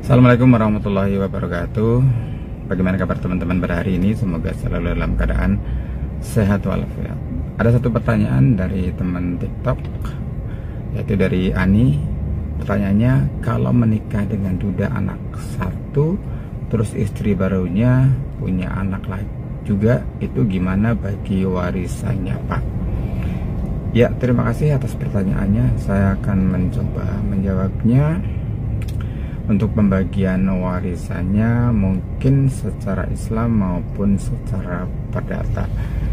Assalamualaikum warahmatullahi wabarakatuh. Bagaimana kabar teman-teman pada hari ini? Semoga selalu dalam keadaan sehat walafiat. Ada satu pertanyaan dari teman TikTok, yaitu dari Ani. Pertanyaannya, kalau menikah dengan duda anak satu, terus istri barunya punya anak lagi juga, itu gimana bagi warisannya, Pak? Ya, terima kasih atas pertanyaannya. Saya akan mencoba menjawabnya. Untuk pembagian warisannya mungkin secara Islam maupun secara perdata.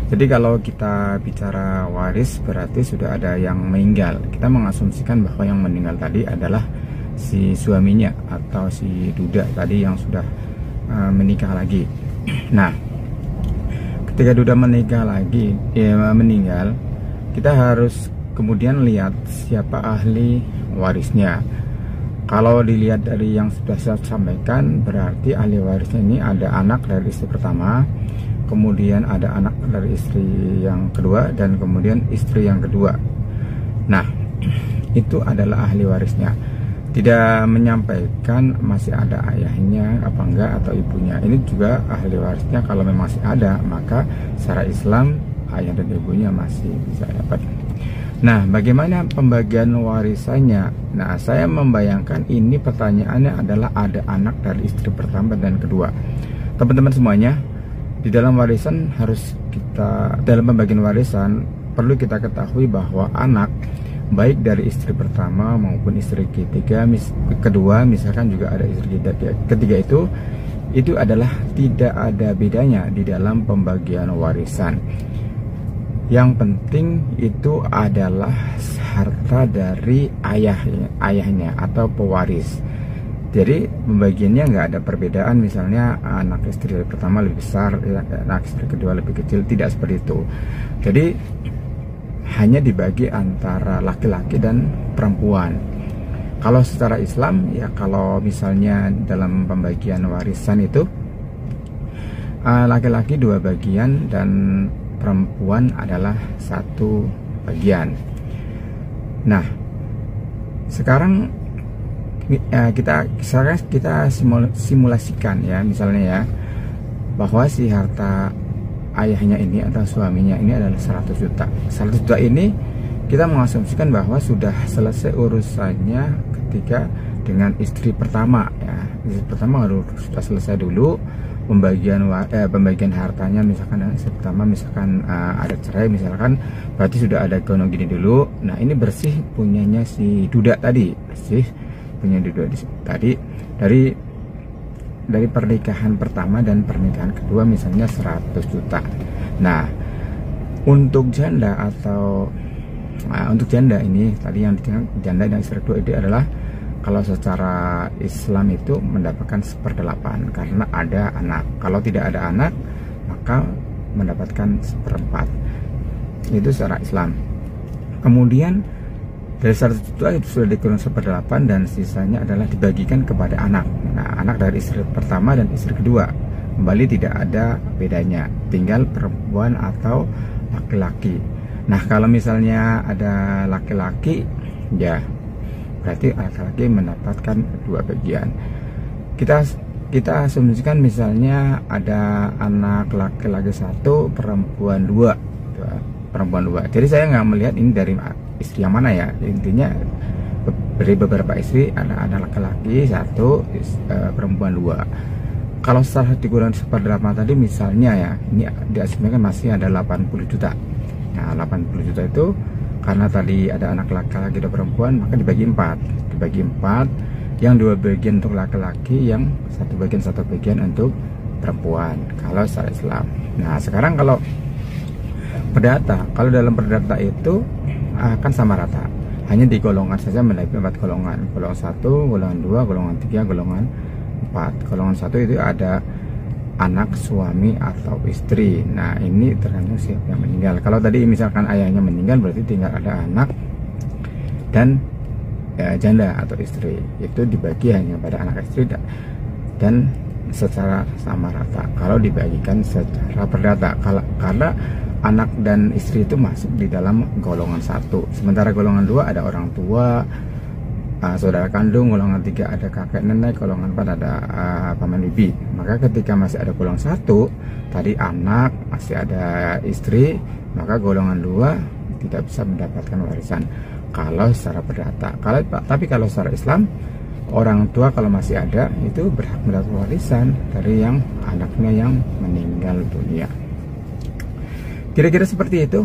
Jadi kalau kita bicara waris berarti sudah ada yang meninggal. Kita mengasumsikan bahwa yang meninggal tadi adalah si suaminya atau si duda tadi yang sudah menikah lagi. Nah, ketika duda meninggal, kita harus kemudian lihat siapa ahli warisnya. Kalau dilihat dari yang sudah saya sampaikan, berarti ahli warisnya ini ada anak dari istri pertama, kemudian ada anak dari istri yang kedua, dan kemudian istri yang kedua. Nah, itu adalah ahli warisnya. Tidak menyampaikan masih ada ayahnya apa enggak atau ibunya. Ini juga ahli warisnya. Kalau memang masih ada, maka secara Islam ayah dan ibunya masih bisa dapat. Nah, bagaimana pembagian warisannya? Nah, saya membayangkan ini pertanyaannya adalah ada anak dari istri pertama dan kedua. Teman-teman semuanya, di dalam pembagian warisan perlu kita ketahui bahwa anak baik dari istri pertama maupun istri kedua, misalkan juga ada istri ketiga itu adalah tidak ada bedanya di dalam pembagian warisan. Yang penting itu adalah harta dari ayahnya atau pewaris. Jadi pembagiannya nggak ada perbedaan, misalnya anak istri pertama lebih besar, anak istri kedua lebih kecil, tidak seperti itu. Jadi hanya dibagi antara laki-laki dan perempuan. Kalau secara Islam ya, kalau misalnya dalam pembagian warisan itu laki-laki 2 bagian dan perempuan adalah 1 bagian. Nah, sekarang kita simulasikan ya, misalnya ya, bahwa si harta ayahnya ini atau suaminya ini adalah 100 juta. 100 juta ini kita mengasumsikan bahwa sudah selesai urusannya ketika dengan istri pertama ya. Istri pertama harus sudah selesai dulu pembagian hartanya, misalkan istri pertama misalkan ada cerai misalkan, berarti sudah ada gonong gini dulu. Nah, ini bersih punyanya si duda tadi, bersih punya duda tadi dari pernikahan pertama dan pernikahan kedua misalnya 100 juta. Nah, untuk janda ini tadi yang janda dan istri kedua itu adalah, kalau secara Islam itu mendapatkan 1/8 karena ada anak. Kalau tidak ada anak, maka mendapatkan 1/4. Itu secara Islam. Kemudian dari 100 juta itu sudah dikurang 1/8 dan sisanya adalah dibagikan kepada anak. Nah, anak dari istri pertama dan istri kedua kembali tidak ada bedanya, tinggal perempuan atau laki-laki. Nah, kalau misalnya ada laki-laki, ya berarti laki-laki mendapatkan 2 bagian. Kita asumsikan misalnya ada anak laki-laki 1, perempuan 2. Jadi saya nggak melihat ini dari istri yang mana ya. Intinya dari beberapa istri ada anak laki-laki 1, perempuan 2. Kalau setelah dikurang 1/8 tadi misalnya ya, ini diasumsikan masih ada 80 juta. Nah, 80 juta itu karena tadi ada anak laki-laki dan perempuan, maka dibagi 4. Yang 2 bagian untuk laki-laki, yang 1 bagian untuk perempuan kalau secara Islam. Nah, sekarang kalau dalam perdata itu akan sama rata, hanya di golongan saja mendapat 4 golongan. Golongan 1, golongan 2, golongan 3, golongan 4. Golongan 1 itu ada anak, suami, atau istri. Nah, ini tergantung siapa yang meninggal. Kalau tadi misalkan ayahnya meninggal, berarti tinggal ada anak dan janda atau istri. Itu dibagi hanya pada anak istri dan secara sama rata. Kalau dibagikan secara perdata, karena anak dan istri itu masuk di dalam golongan 1. Sementara golongan 2 ada orang tua, saudara kandung, golongan 3 ada kakek nenek, golongan 4 ada paman bibi. Maka ketika masih ada golongan 1 tadi anak, masih ada istri, maka golongan 2 tidak bisa mendapatkan warisan kalau secara perdata. Tapi kalau secara Islam, orang tua kalau masih ada itu berhak mendapat warisan dari yang anaknya yang meninggal dunia. Kira-kira seperti itu.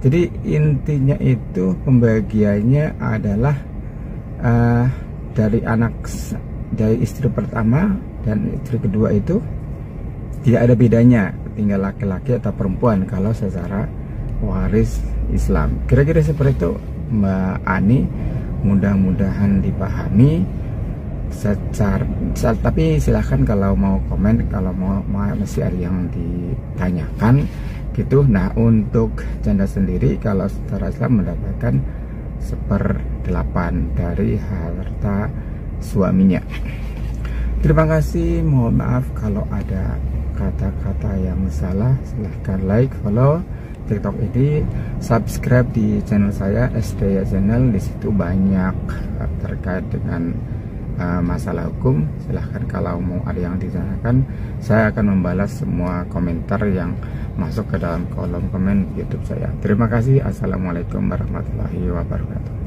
Jadi intinya itu pembagiannya adalah dari istri pertama dan istri kedua itu tidak ada bedanya, tinggal laki-laki atau perempuan kalau secara waris Islam. Kira-kira seperti itu Mbak Ani, mudah-mudahan dipahami tapi silahkan kalau mau komen, kalau mau masih ada yang ditanyakan gitu. Nah, untuk janda sendiri kalau secara Islam mendapatkan 1/8 dari harta suaminya. Terima kasih, mohon maaf kalau ada kata-kata yang salah. Silahkan like, follow TikTok ini, subscribe di channel saya SDY Channel. Di situ banyak terkait dengan masalah hukum. Silahkan kalau mau ada yang ditanyakan, saya akan membalas semua komentar yang masuk ke dalam kolom komen YouTube saya. Terima kasih. Assalamualaikum warahmatullahi wabarakatuh.